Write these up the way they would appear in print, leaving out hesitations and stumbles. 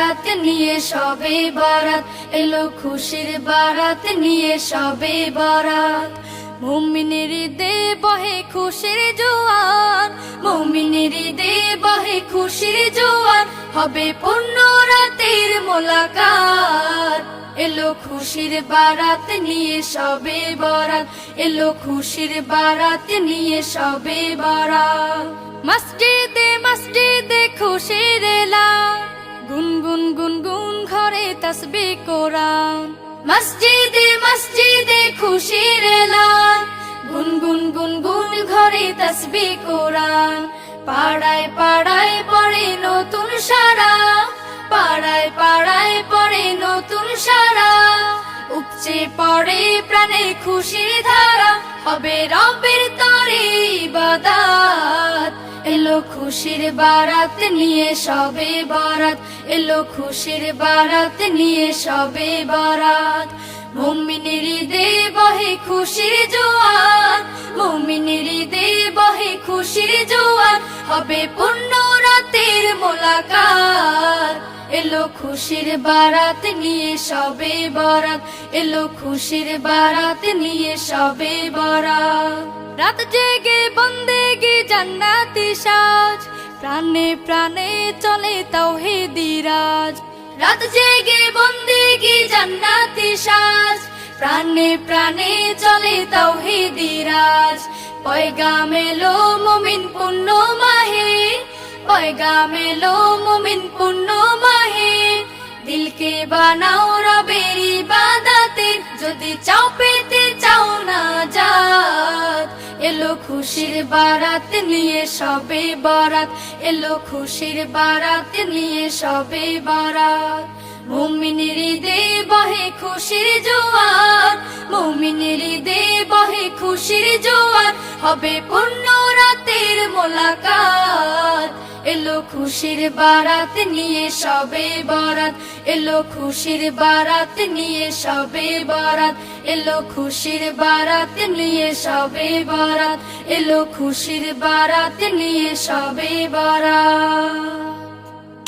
বারাত নিয়ে সবে বরাত, এলো খুশির বারাত নিয়ে সবে বরাত। মুমিনের ঈদে বহে খুশির জোয়ার, মুমিনের ঈদে বহে খুশির জোয়ার, হবে পূর্ণ রাতের মোলাকাত। এলো খুশির বারাত নিয়ে সবে বরাত, এলো খুশির বারাত নিয়ে সবে বরাত। মসজিদে মসজিদে খুশির এলান, গুনগুন গুনগুন ঘরে তাসবিহ কোরআন। মসজিদে মসজিদে খুশির এলান, গুনগুন গুনগুন ঘরে তাসবিহ কোরআন। পাড়ায় পাড়ায় পড়ে নতুন সারা, পাড়ায় পাড়ায় পড়ে নতুন সারা। উপচে পড়ে প্রাণে খুশির ধারা, হবে রবের তরে ইবাদত। এলো খুশির বারাত নিয়ে সবে বরাত, এলো খুশির বারাত নিয়ে সবে বরাত। মুমিনের ঈদে বহে খুশির জোয়ার, মুমিনের ঈদে বহে খুশির জোয়ার, হবে পূর্ণ রাতের মোলাকাত। এলো খুশির বারাত নিয়ে সবে বরাত, এলো খুশির বারাত নিয়ে সবে বরাত। রাত জেগে বন্দেগি জান্নাতি সাজ, প্রাণে প্রাণে চলে তাওহীদি রাজ। রাত জেগে বন্দেগি জান্নাতি সাজ, প্রাণে প্রাণে চলে তাওহীদি রাজ। পয়গাম এলো মুমিন পূর্ণ মাহে, পয়গাম এলো মুমিন পূর্ণ মাহে। দিলকে বানাও রবের ইবাদতে, যদি চাও পেতে চাও না জাত। এলো খুশির বারাত নিয়ে সবে বরাত, এলো খুশির বারাত নিয়ে সবে বরাত। মুমিনের ঈদে বহে খুশির জোয়ার, মুমিনের ঈদে বহে খুশির জোয়ার, হবে পূর্ণ রাতের মোলাকাত। এলো খুশির বারাত নিয়ে সবে বরাত, এলো খুশির বারাত নিয়ে সবে বরাত, এলো খুশির বারাত নিয়ে সবে বরাত, এলো খুশির বারাত নিয়ে সবে বরাত।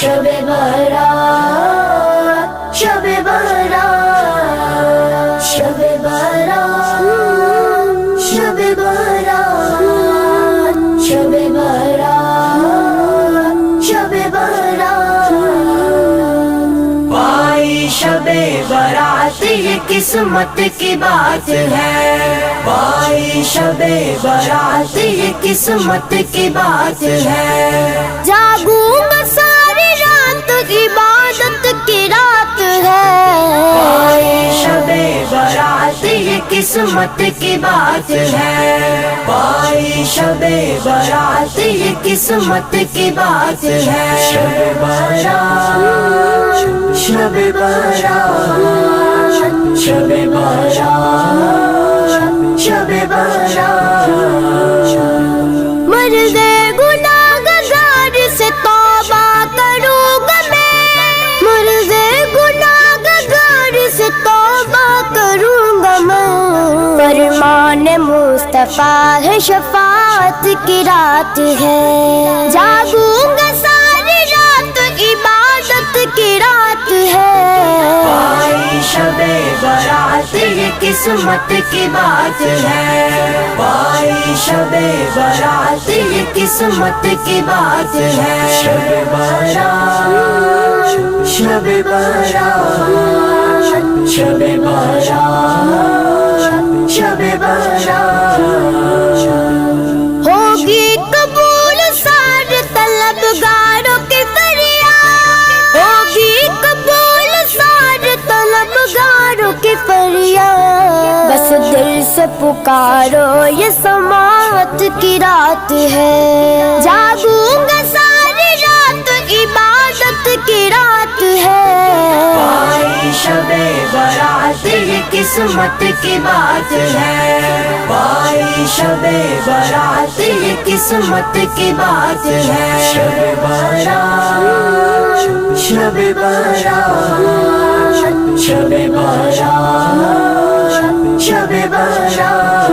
শবে বরাত, শবে বরাত, শবে বরাত, শবে বরাত, শবে বরাত, শবে বরাত। भाई शबे बारात ये किस्मत की बात है, भाई शबे बारात ये किस्मत की बात है। जागूंगा सारी रात इबादत की रात है, भाई शबे बारात ये किस्मत की बात है, भाई शबे बारात ये किस्मत की बात है। शबे बारात, शबे बारात, शबे बारात, शबे बारात। मर्दे गुनाहगार से तौबा करूंगा मैं, मर्दे गुनाहगार से तौबा करूंगा मैं। फरमान मुस्तफा है शफाअत की रात है, जागूंगा सारी रात इबादत की रात है। भाई शबे बारात ये किस्मत की बात है, भाई शबे बारात ये किस्मत की बात है। शबे बारात, शबे बारात, शबे बारात, शबे बारात। होगी कबूल सारे तलबगारों की फरियाद, होगी कबूल सारे तलबगारों की फरियाद। बस दिल से पुकारो ये समाअत की रात है, जागूंगा सारी रात इबादत की रात है। भाई शबे बारात ये किस्मत की बात है, भाई शबे बारात ये किस्मत की बात है। शबे बारात, शबे बारात, शबे बारात, शबे बारात।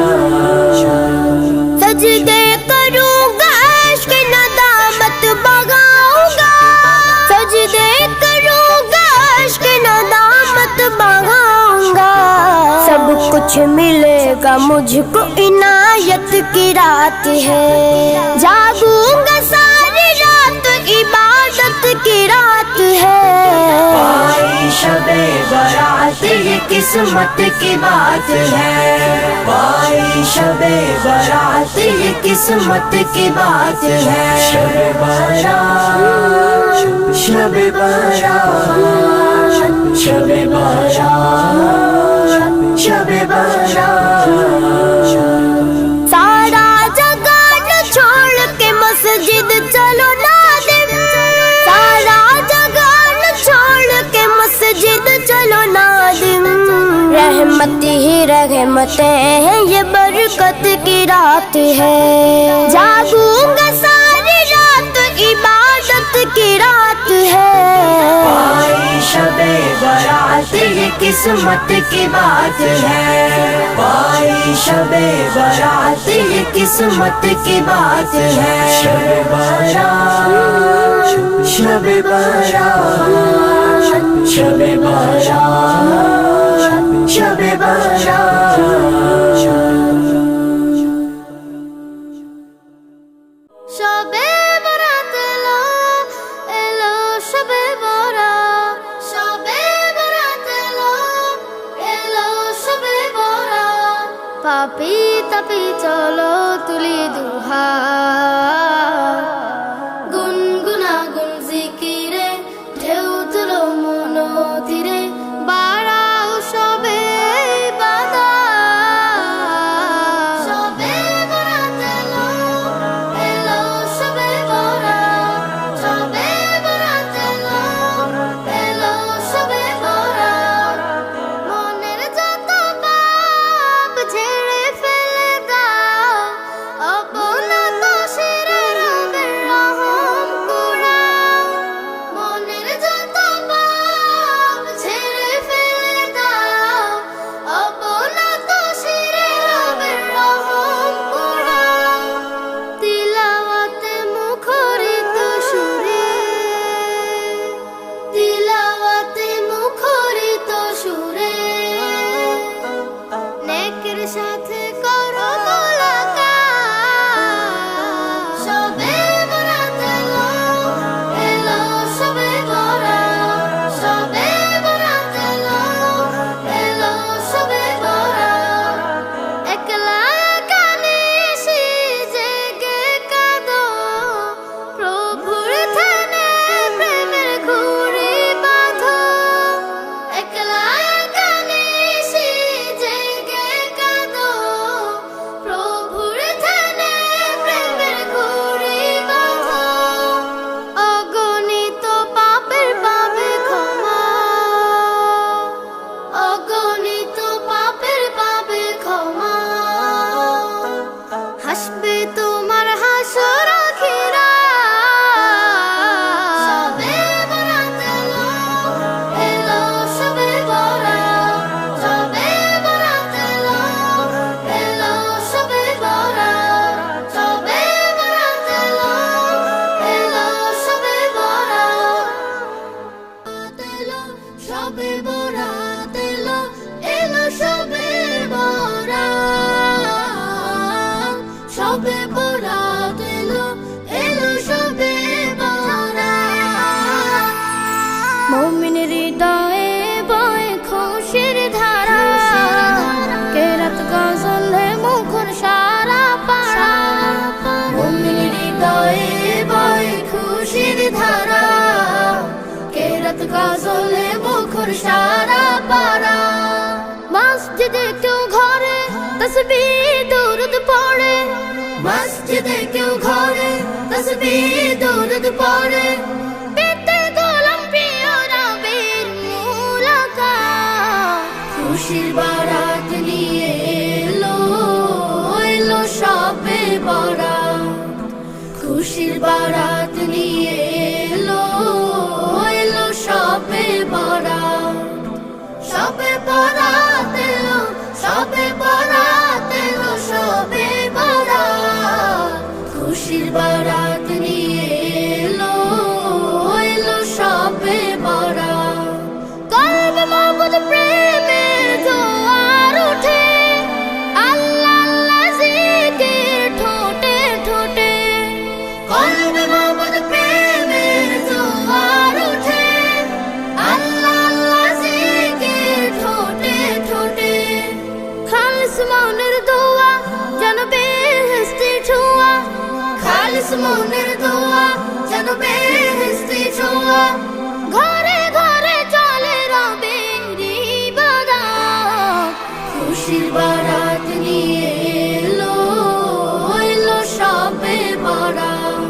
सजदे करूंगा इश्क नदामत बगाऊंगा, सजदे करूंगा मुझको इनायत की रात है। जागूंगा सारी रात इबादत की रात है। भाई शबे बारात ये किस्मत की बात है। भाई शबे बारात ये किस्मत की बात है। शबे बारात शबे बारात शबे बारात शबे बारात। सारा जगान छोड़ के मस्जिद चलो नादिम। सारा जगान छोड़ के मस्जिद चलो नादिम। रहमत ही रहमतें हैं ये बरकत की रात है। जागूंगा सारी रात इबादत की रात है। भाई शबे बारात ये किस्मत की बात है। भाई शबे बारात ये किस्मत की बात है। शबे बारात शबे बारात शबे बारात शबे बारात। শবে বরাত এলো এলো শবে বরাত। শবে বরাত এলো এলো শবে বরাত। পাপি তাপি চলো তুলি দুহাত। গুনগুনা গুন জিকিরে ঢেউ তুলো মনতিরে। বাড়াও শবে ইবাদত। শবে বরাত এলো এলো শবে বরাত। শবে বরাত এলো এলো শবে বরাত। মনের যত পাপ ঝেড়ে ফেলে দাও। অবনত শিরে রবের রহম কুড়াও। মনের যত পাপ ঝেড়ে ফেলে দাও। অবনত শিরে রবের রহম কুড়াও। তিলাওয়াতে মুখরিত সুরে। তিলাওয়াতে মুখরিত সুরে। নেকের সাথে করো মোলাকাত। শবে বরাত এলো এলো শবে বরাত। শবে বরাত এলো এলো শবে বরাত। একলা একা নিশি জেগে কাঁদো। প্রভুর ধ্যানে প্রেমের ঘুড়ি বাঁধো। একলা একা নিশি জেগে কাঁদো। প্রভুর ধ্যানে প্রেমের ঘুড়ি বাঁধো। অগণিত পাপের পাবে ক্ষমা। অগণিত পাপের পাবে ক্ষমা। হাসবে তোমার হাসর আখিরাত। শবে বরাত এলো এলো শবে বরাত। শবে বরাত এলো এলো শবে বরাত। শবে বরাত এলো এলো শবে বরাত। এলো শবে বরাত এলো এলো শবে বরাত। শবে বরাত এলো এলো শবে বরাত। মুমিনের হৃদয়ে বয় খুশির ধারা। কেরাত গজলে মুখর সারা পাড়া। মুমিনের হৃদয়ে বয় খুশির ধারা। কেরাত গজলে মুখর সারা পাড়া। মসজিদে কেউ ঘরে তসবিহ দুরুদ পড়ে। মসজিদে কেউ ঘরে তসবিহ দুরুদ পড়ে। পেতে গোলাম প্রিয় রবের মুলাকাত। খুশির বারাত নিয়ে এলো এলো শবে বরাত। খুশির বারাত নিয়ে এলো এলো শবে বরাত। শবে বরাত এলো শবে বরাত এলো শবে বরাত। খুশির বারাত নিয়ে এলো এলো শবে বরাত। কলবে মাবুদ প্রেমের জোয়ার উঠে। আল্লাহ মনের দোয়া যেন বেহেশতি ছোঁয়া ঘরে ঘরে চলে রবের ইবাদত খুশির বারাত নিয়ে এলো এলো শবে বরাত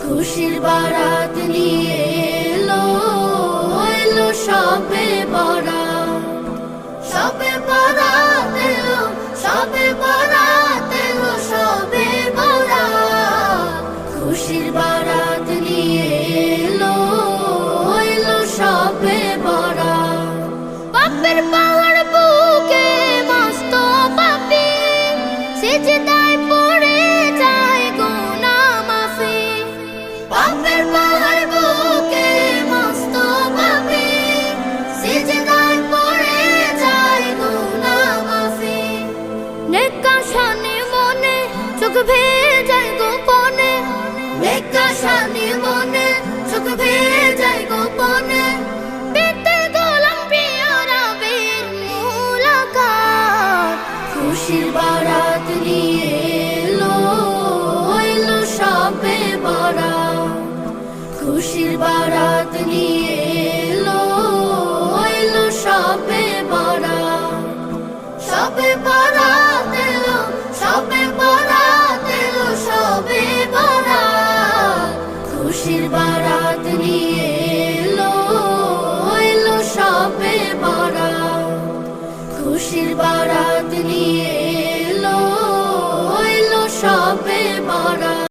খুশির বারাত নিয়ে এলো এলো শবে বরাত শবে বরাত এলো শবে বরাত এলো শবে বরাত খুশির বারাত নিয়ে এলো এলো শবে বরাত পাপের পাহাড় বুকে মস্ত পাপী সিজদায় পড়ে যায় গুনাহ মাফি পাপের পাহাড় বুকে মস্ত পাপী সিজদায় পড়ে যায় গুনাহ মাফি নেক আশানি মনে চোখ ভেজায় গোপনে নেক আশানি মনে চোখ ভেজায় গোপনে পেতে গোলাম প্রিয় রবের মুলাকাত খুশির বারাত নিয়ে এলো এলো শবে বরাত খুশির বারাত নিয়ে এলো এলো শবে বরাত শবে বরাত এলো শবে বরাত এলো শবে বরাত খুশির বারাত নিয়ে এলো এলো শবে বরাত খুশির বারাত নিয়ে এলো এলো শবে বরাত।